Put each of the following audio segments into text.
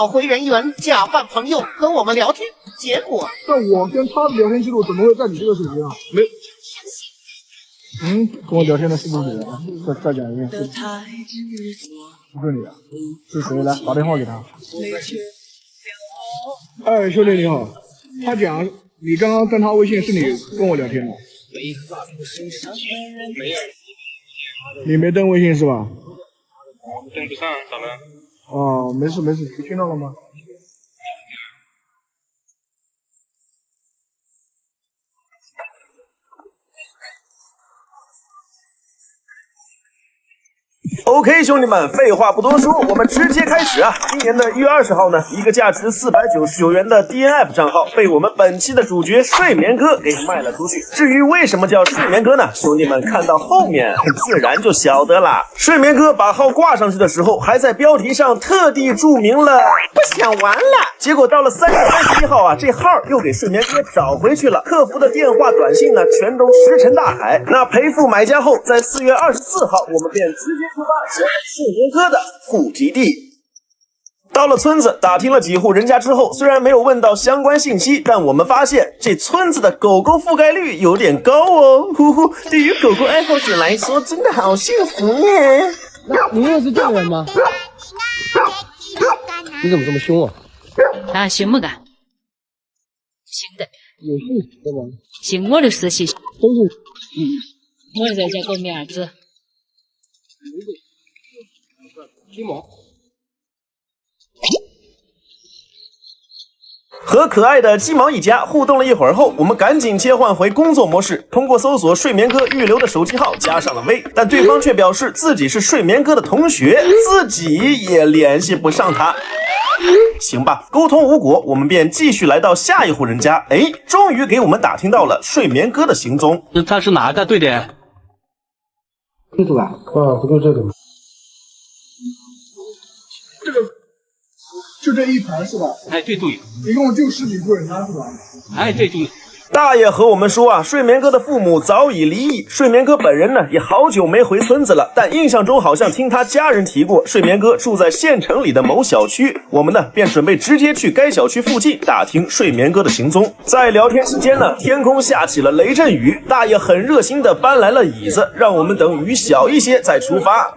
找回人缘，假扮朋友和我们聊天，结果但我跟他的聊天记录怎么会在你这个手机上？没。跟我聊天的是不是你？再讲一遍，是不是你啊？是谁？来打电话给他。哎，兄弟你好，他讲你刚刚登他微信是你跟我聊天的。没有。你没登微信是吧？登不上，咋了？哦，没事没事，你听到了吗？OK， 兄弟们，废话不多说，我们直接开始啊！今年的1月20号呢，一个价值499元的 DNF 账号被我们本期的主角睡眠哥给卖了出去。至于为什么叫睡眠哥呢？兄弟们看到后面自然就晓得了。睡眠哥把号挂上去的时候，还在标题上特地注明了不想玩了。结果到了3月31号啊，这号又给睡眠哥找回去了。客服的电话、短信呢，全都石沉大海。那赔付买家后，在4月24号，我们便直接出发前往睡眠哥的户籍地。到了村子，打听了几户人家之后，虽然没有问到相关信息，但我们发现这村子的狗狗覆盖率有点高哦。呼呼，对于狗狗爱好者来说，真的好幸福耶！你认识这个人吗？你怎么这么凶啊？他凶不干？凶的。有姓氏的吗？姓我的是姓。都是。我在家狗名儿子。金毛。和可爱的鸡毛一家互动了一会儿后，我们赶紧切换回工作模式，通过搜索睡眠哥预留的手机号加上了微，但对方却表示自己是睡眠哥的同学，自己也联系不上他。行吧，沟通无果，我们便继续来到下一户人家。哎，终于给我们打听到了睡眠哥的行踪。他是哪个队的？这个吧？不就这个吗？这个就这一排是吧？哎，对对，一共就10几户人家是吧？哎，对对。大爷和我们说啊，睡眠哥的父母早已离异，睡眠哥本人呢也好久没回村子了，但印象中好像听他家人提过，睡眠哥住在县城里的某小区。我们呢便准备直接去该小区附近打听睡眠哥的行踪。在聊天期间呢，天空下起了雷阵雨，大爷很热心的搬来了椅子，让我们等雨小一些再出发。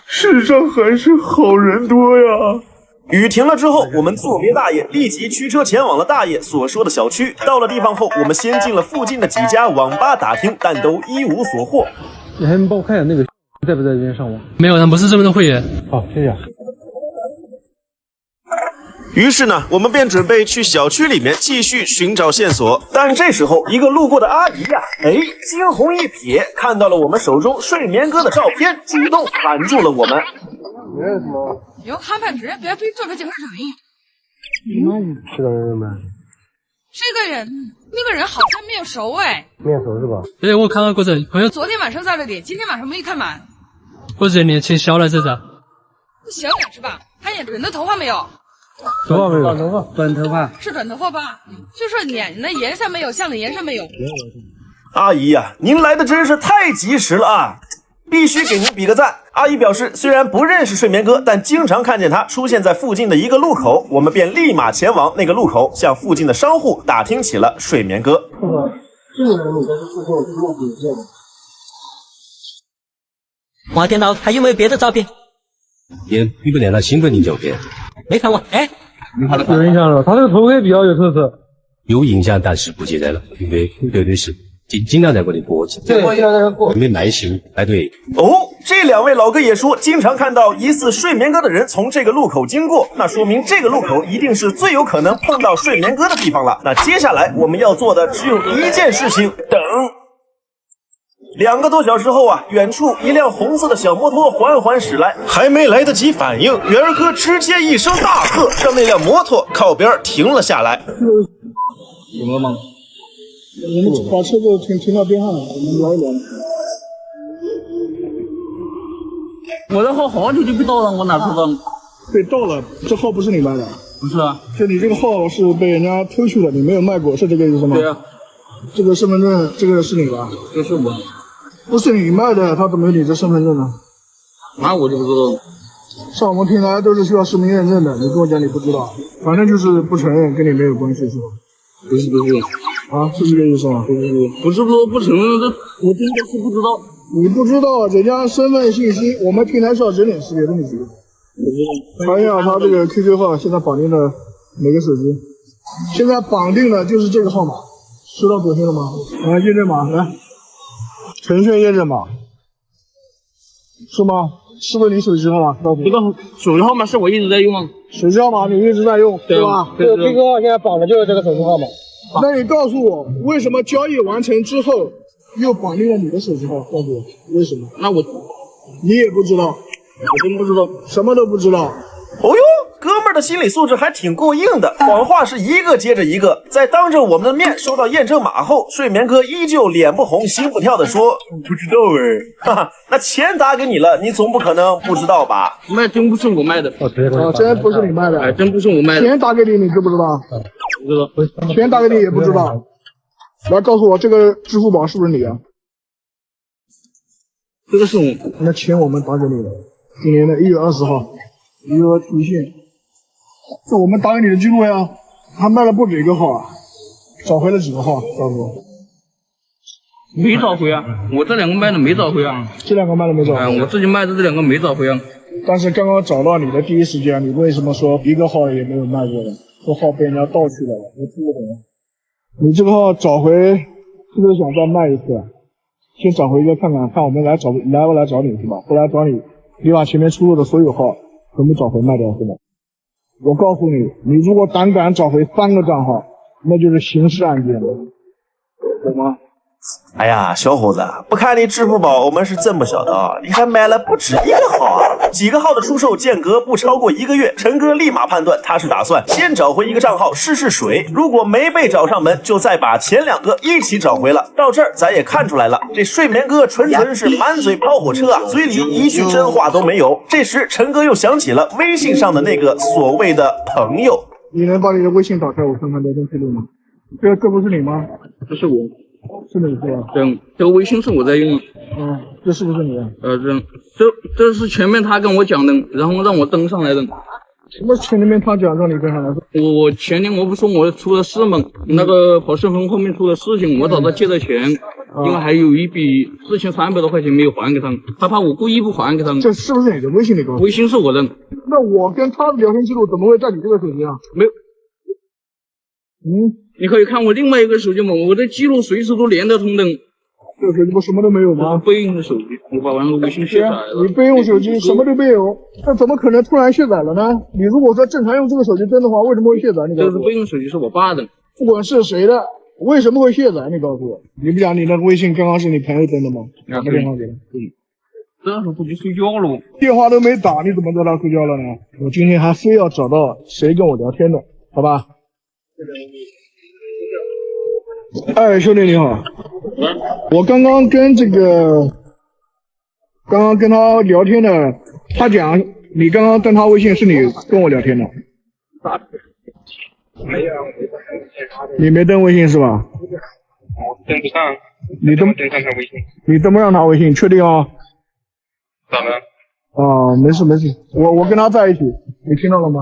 世上还是好人多呀。雨停了之后，我们作别大爷，立即驱车前往了大爷所说的小区。到了地方后，我们先进了附近的几家网吧打听，但都一无所获。你还帮我看一下那个在不在这边上网？没有，他不是这边的会员。好，谢谢。于是呢，我们便准备去小区里面继续寻找线索。但这时候，一个路过的阿姨呀，惊鸿一瞥，看到了我们手中睡眠哥的照片，主动喊住了我们。你认识吗？有看本职，别对这个警察声音。这个人吗？这个人，那个人好像面熟哎。面熟是吧？对，我看到过这朋友。昨天晚上在这里，今天晚上没看满。我这年轻小了这是。小点是吧？他眼人的头发没有？头发没有？短头发，短头发是短头发吧？就是脸的颜色没有，像的颜色没有。阿姨呀，您来的真是太及时了啊！必须给您比个赞。阿姨表示，虽然不认识睡眠哥，但经常看见他出现在附近的一个路口，我们便立马前往那个路口，向附近的商户打听起了睡眠哥。这个人你都是附近路口见的。我电脑还有没有别的照片？也比不了那新闻的照片。没看过。哎，有印象了，他这个头盔比较有特色。有印象，但是不记得了，因为对的是经常在我的脖子。对，经常在这过。没耐心。哎，对。哦，这两位老哥也说，经常看到疑似睡眠哥的人从这个路口经过，那说明这个路口一定是最有可能碰到睡眠哥的地方了。那接下来我们要做的只有一件事情，等。2个多小时后啊，远处一辆红色的小摩托缓缓驶来，还没来得及反应，元儿哥直接一声大喝，让那辆摩托靠边停了下来。怎么了吗？我们把车子停到边上，我们聊一聊。我的号好久就被盗了，我哪知道？被盗了，这号不是你卖的？不是啊，就你这个号是被人家偷去了，你没有卖过，是这个意思吗？对啊。这个身份证，这个是你吧？这是我。不是你卖的，他怎么有你这身份证呢？那我就不知道。上我们平台都是需要实名认证的，你跟我讲你不知道，反正就是不承认，跟你没有关系是吧？不是，啊，是这个意思吗？不是说不承认，我真的是不知道。你不知道人家身份信息，我们平台是要人脸识别的，你知道？查一下他这个 QQ 号现在绑定的哪个手机？现在绑定的就是这个号码，收到短信了吗？来验证码，来，程序验证码，是吗？是不是你手机号码？这个手机号码是我一直在用啊。手机号码你一直在用，对吧？这个 QQ 号现在绑的就是这个手机号码。那你告诉我，为什么交易完成之后又绑定了你的手机号？告诉我为什么？那我你也不知道，我真不知道，什么都不知道。哦哟，哥们儿的心理素质还挺过硬的，谎话是一个接着一个。在当着我们的面收到验证码后，睡眠哥依旧脸不红心不跳的说：“不知道哎。”哈哈，那钱打给你了，你总不可能不知道吧？卖真不是我卖的。啊，真不是你卖的。哎，真不是我卖的。钱打给你，你知不知道？不知道。钱打给你也不知道。来告诉我，这个支付宝是不是你啊？这个是我。那钱我们打给你了，今年的1月20号，余额提现，这我们打给你的记录呀。还卖了不止一个号啊，找回了几个号？告诉我。没找回啊，我这两个卖的没找回啊。这两个卖了没找回？我自己卖的这两个没找回啊。但是刚刚找到你的第一时间，你为什么说一个号也没有卖过呢？这号被人家盗去了，我听不懂。你这个号找回，是不是想再卖一次？先找回一个看看，看我们来不来找你是吧？不来找你，你把前面出入的所有号全部找回卖掉是吧？我告诉你，你如果胆敢找回3个账号，那就是刑事案件了，懂吗？哎呀，小伙子，不看你支付宝，我们是真不晓得啊！你还买了不止一个号啊！几个号的出售间隔不超过1个月，陈哥立马判断他是打算先找回一个账号试试水，如果没被找上门，就再把前2个一起找回了。到这儿咱也看出来了，这睡眠哥纯是满嘴跑火车啊，嘴里一句真话都没有。这时陈哥又想起了微信上的那个所谓的朋友，你能把你的微信打开我看看聊天记录吗？这不是你吗？这是我。是你是吧？这个微信是我在用。这是不是你啊？这是前面他跟我讲的，然后让我登上来的。什么前面他讲让你登上来的？我前天我不说我出了事吗？那个跑顺丰后面出了事情，我找他借了钱，因为还有一笔4300多块钱没有还给他，他怕我故意不还给他。这是不是你的微信？你告诉我。微信是我的。那我跟他的聊天记录怎么会在你这个手机啊？没有。你可以看我另外一个手机嘛，我的记录随时都连得通的。这个手机不什么都没有吗？备用的手机，我把那个微信卸载了。你备用手机什么都没有，那怎么可能突然卸载了呢？你如果说正常用这个手机登的话，为什么会卸载？你告诉我。这个备用手机是我爸的，不管是谁的，为什么会卸载？你告诉我。你不讲你那个微信刚刚是你朋友登的吗？打个电话给他。这时候不去睡觉了，电话都没打，你怎么知道他睡觉了呢？我今天还非要找到谁跟我聊天的，好吧？哎，兄弟你好，我刚刚跟他聊天的，他讲你刚刚登他微信是你跟我聊天的，你没登微信是吧？登不上，你登上他微信，你登不上他微信，确定啊？咋了？哦，没事，我跟他在一起，你听到了吗？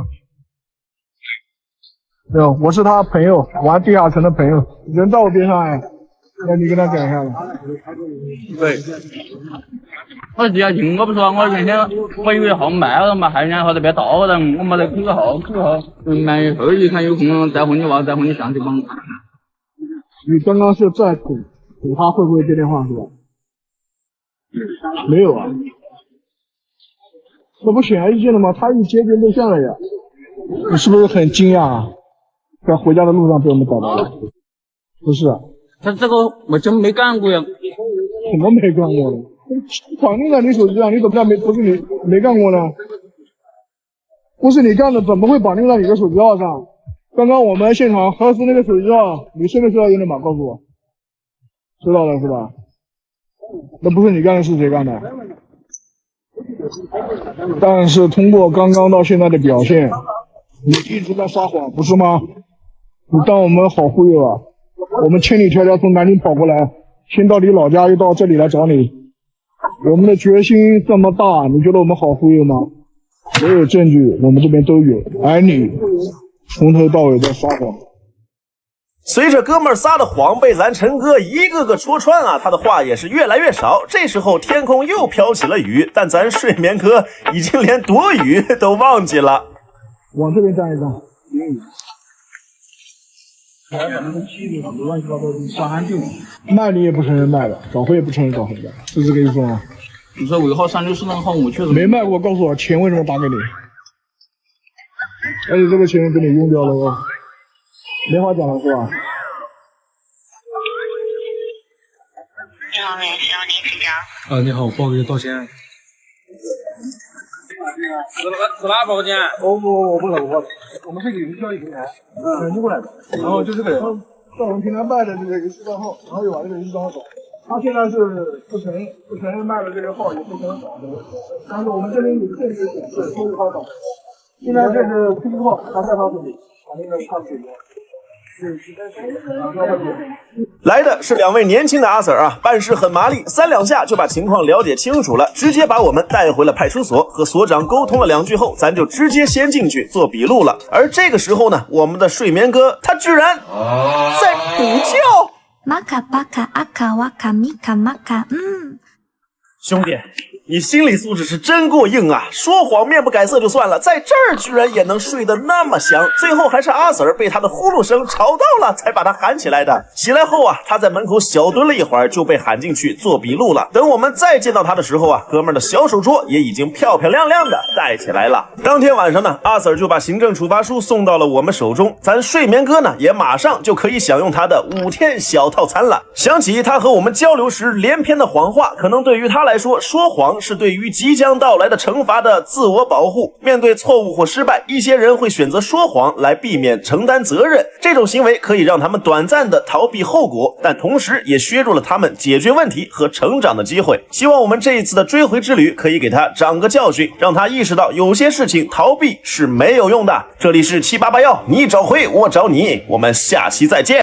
对，我是他朋友，玩地下城的朋友，人在我边上哎，那你跟他讲一下吧。对，我地下城我不说，我原先我以为号卖了嘛，还人家好这边盗了，我没得空个号，买后一看有空再和你玩，再和你上去帮。你刚刚是在赌他会不会接电话是吧？没有啊，这不显而易见的吗？他一接就录像了呀，你是不是很惊讶啊？在回家的路上被我们找到了，不是？他这个我真没干过呀。怎么没干过呢？绑定在你手机上，你怎么不是你没干过呢？不是你干的，怎么会绑定在你的手机号上？刚刚我们现场核实那个手机号，你收没收到验证码？告诉我，收到了是吧？那不是你干的，是谁干的？但是通过刚刚到现在的表现，你一直在撒谎，不是吗？你当我们好忽悠啊？我们千里迢迢从南京跑过来，先到你老家，又到这里来找你，我们的决心这么大，你觉得我们好忽悠吗？所有证据我们这边都有，而你从头到尾在撒谎。随着哥们儿撒的谎被咱陈哥一个个戳穿啊，他的话也是越来越少。这时候天空又飘起了雨，但咱睡眠哥已经连躲雨都忘记了。往这边站一站，淋雨。还把那个梯子乱七八糟的刷干净。卖你也不承认卖的，找回也不承认找回的，是这个意思吗？你说尾号364那个号我确实没卖过，告诉我钱为什么打给你？而且这个钱给你用掉了哦，没话讲了是吧？你好，联系到您请讲。你好，我报个道歉。是哪报警？我不是我，我们是领交易平台引进过来的，然后就这个人在我们平台卖的这个游戏账号，然后又把这个游戏账号找。他现在是不承认卖了这个号，也不承认找的，但是我们这边有证据显示都是他找的。现在这是 QQ 号，还在他手里，把那个差水源。来的是2位年轻的阿 Sir 啊，办事很麻利，3两下就把情况了解清楚了，直接把我们带回了派出所，和所长沟通了2句后，咱就直接先进去做笔录了。而这个时候呢，我们的睡眠哥他居然在补觉。玛卡巴卡阿卡瓦卡米卡玛卡，兄弟，你心理素质是真过硬啊！说谎面不改色就算了，在这儿居然也能睡得那么香。最后还是阿 Sir 被他的呼噜声吵到了，才把他喊起来的。起来后啊，他在门口小蹲了一会儿，就被喊进去做笔录了。等我们再见到他的时候啊，哥们儿的小手镯也已经漂漂亮亮的戴起来了。当天晚上呢，阿 Sir 就把行政处罚书送到了我们手中，咱睡眠哥呢也马上就可以享用他的5天小套餐了。想起他和我们交流时连篇的谎话，可能对于他来说，说谎是对于即将到来的惩罚的自我保护。面对错误或失败，一些人会选择说谎来避免承担责任，这种行为可以让他们短暂的逃避后果，但同时也削弱了他们解决问题和成长的机会。希望我们这一次的追回之旅可以给他长个教训，让他意识到有些事情逃避是没有用的。这里是7881，你找回我找你，我们下期再见。